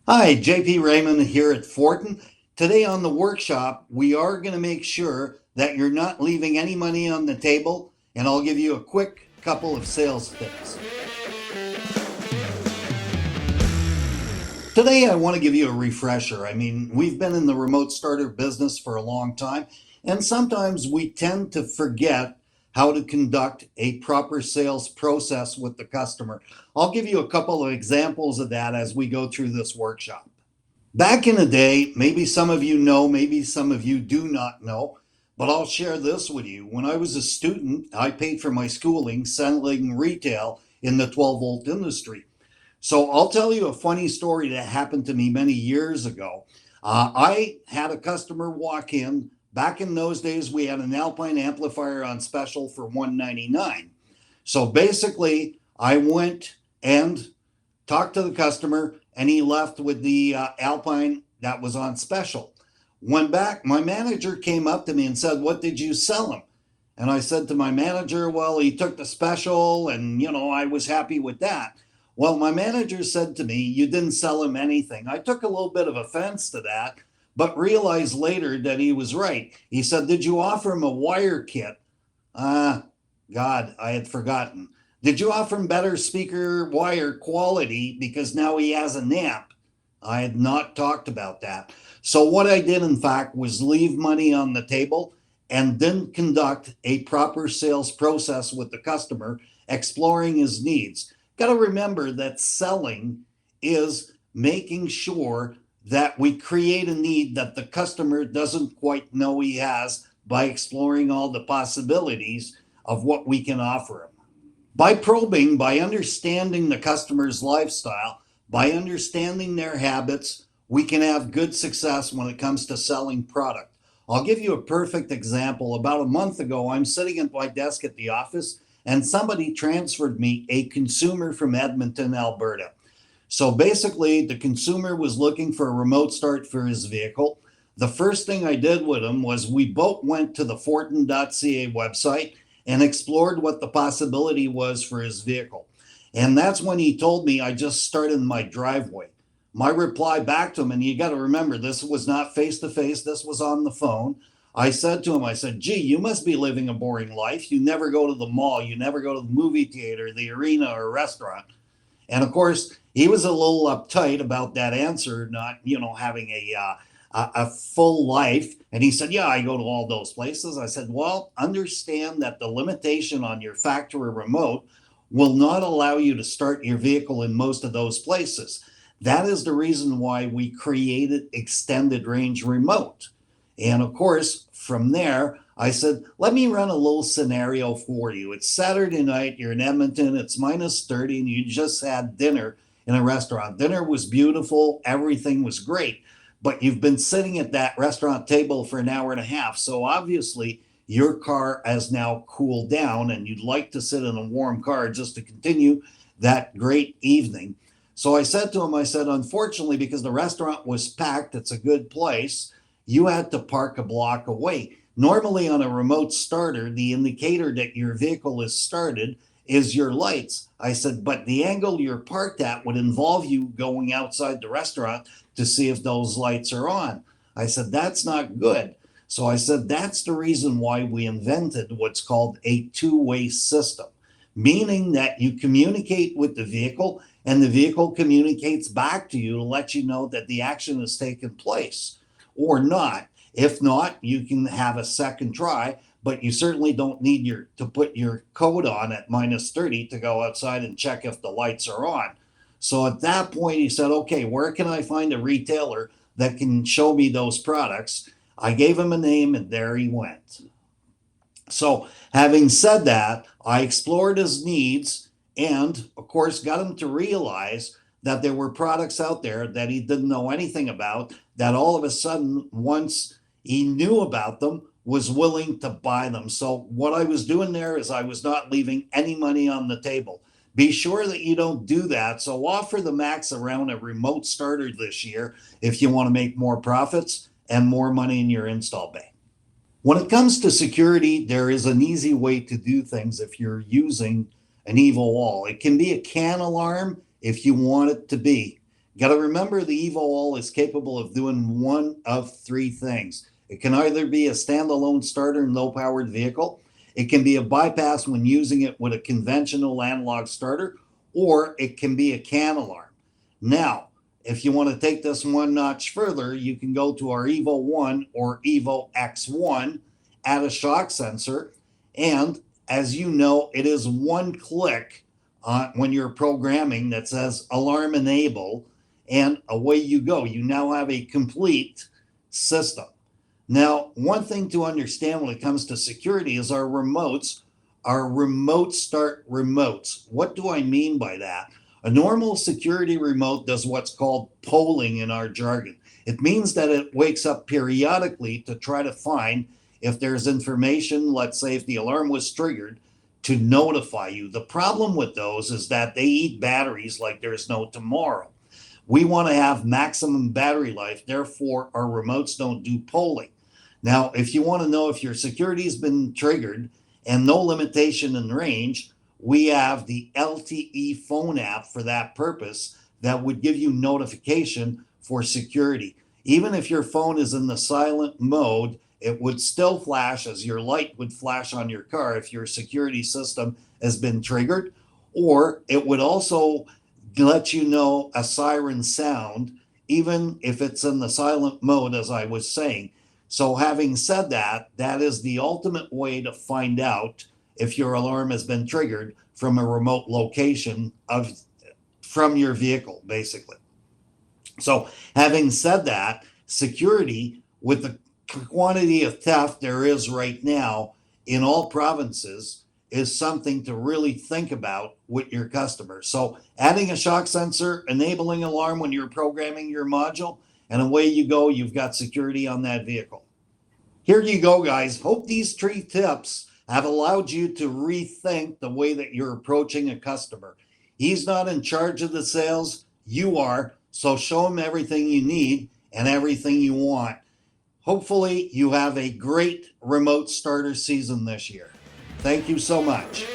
Hi, JP Raymond here at Fortin. Today on the workshop, we are going to make sure that you're not leaving any money on the table, and I'll give you a quick couple of sales tips. Today, I want to give you a refresher. I mean, we've been in the remote starter business for a long time, and sometimes we tend to forget how to conduct a proper sales process with the customer. I'll give you a couple of examples of that as we go through this workshop. Back in the day, maybe some of you know, maybe some of you do not know, but I'll share this with you. When I was a student, I paid for my schooling selling retail in the 12-volt industry. So I'll tell you a funny story that happened to me many years ago. I had a customer walk in. Back in those days, we had an Alpine amplifier on special for $199. So basically, I went and talked to the customer, and he left with the Alpine that was on special. Went back, my manager came up to me and said, "What did you sell him?" And I said to my manager, "Well, he took the special, and I was happy with that." Well, my manager said to me, "You didn't sell him anything." I took a little bit of offense to that, but realized later that he was right. He said, "Did you offer him a wire kit?" Ah, God, I had forgotten. "Did you offer him better speaker wire quality because now he has an amp?" I had not talked about that. So, what I did, in fact, was leave money on the table and then conduct a proper sales process with the customer, exploring his needs. Got to remember that selling is making sure that we create a need that the customer doesn't quite know he has by exploring all the possibilities of what we can offer him. By probing, by understanding the customer's lifestyle, by understanding their habits, we can have good success when it comes to selling product. I'll give you a perfect example. About a month ago, I'm sitting at my desk at the office, and somebody transferred me a consumer from Edmonton, Alberta. So basically, the consumer was looking for a remote start for his vehicle. The first thing I did with him was we both went to the Fortin.ca website and explored what the possibility was for his vehicle. And that's when he told me I just started in my driveway. My reply back to him, and you got to remember, this was not face to face, this was on the phone. I said to him, I said, "Gee, you must be living a boring life. You never go to the mall, you never go to the movie theater, the arena, or restaurant." And of course, he was a little uptight about that answer, not, having a full life. And he said, "Yeah, I go to all those places." I said, "Well, understand that the limitation on your factory remote will not allow you to start your vehicle in most of those places. That is the reason why we created extended range remote." And of course, from there, I said, "Let me run a little scenario for you. It's Saturday night, you're in Edmonton, it's minus 30, and you just had dinner in a restaurant. Dinner was beautiful, everything was great, but you've been sitting at that restaurant table for an hour and a half. So obviously, your car has now cooled down, and you'd like to sit in a warm car just to continue that great evening." So I said to him, I said, "Unfortunately, because the restaurant was packed, it's a good place, you had to park a block away. Normally, on a remote starter, the indicator that your vehicle is started is your lights." I said, "But the angle you're parked at would involve you going outside the restaurant to see if those lights are on." I said, "That's not good." So I said, "That's the reason why we invented what's called a two-way system, meaning that you communicate with the vehicle and the vehicle communicates back to you to let you know that the action has taken place or not. If not, you can have a second try, but you certainly don't need to put your coat on at minus 30 to go outside and check if the lights are on." So at that point, he said, "Okay, where can I find a retailer that can show me those products?" I gave him a name, and there he went. So, having said that, I explored his needs and, of course, got him to realize that there were products out there that he didn't know anything about, that all of a sudden, once he knew about them, was willing to buy them. So, what I was doing there is I was not leaving any money on the table. Be sure that you don't do that. So, offer the max around a remote starter this year if you want to make more profits and more money in your install bay. When it comes to security, there is an easy way to do things if you're using an evil wall. It can be a can alarm if you want it to be. Got to remember the Evo All is capable of doing one of three things. It can either be a standalone starter and low powered vehicle, it can be a bypass when using it with a conventional analog starter, or it can be a CAN alarm. Now, if you want to take this one notch further, you can go to our Evo 1 or Evo X1, add a shock sensor, and as you know, it is one click when you're programming that says alarm enable, and away you go. You now have a complete system. Now, one thing to understand when it comes to security is our remotes are remote start remotes. What do I mean by that? A normal security remote does what's called polling in our jargon. It means that it wakes up periodically to try to find if there's information, let's say if the alarm was triggered, to notify you. The problem with those is that they eat batteries like there's no tomorrow. We want to have maximum battery life, therefore our remotes don't do polling. Now, if you want to know if your security has been triggered and no limitation in range, we have the LTE phone app for that purpose that would give you notification for security. Even if your phone is in the silent mode, it would still flash as your light would flash on your car if your security system has been triggered, or it would also let you know a siren sound, even if it's in the silent mode, as I was saying. So having said that, that is the ultimate way to find out if your alarm has been triggered from a remote location from your vehicle, basically. So having said that, security, with the quantity of theft there is right now in all provinces, is something to really think about with your customers. So adding a shock sensor, enabling alarm when you're programming your module, and away you go, you've got security on that vehicle. Here you go, guys. Hope these 3 tips have allowed you to rethink the way that you're approaching a customer. He's not in charge of the sales, you are, so show him everything you need and everything you want. Hopefully you have a great remote starter season this year. Thank you so much.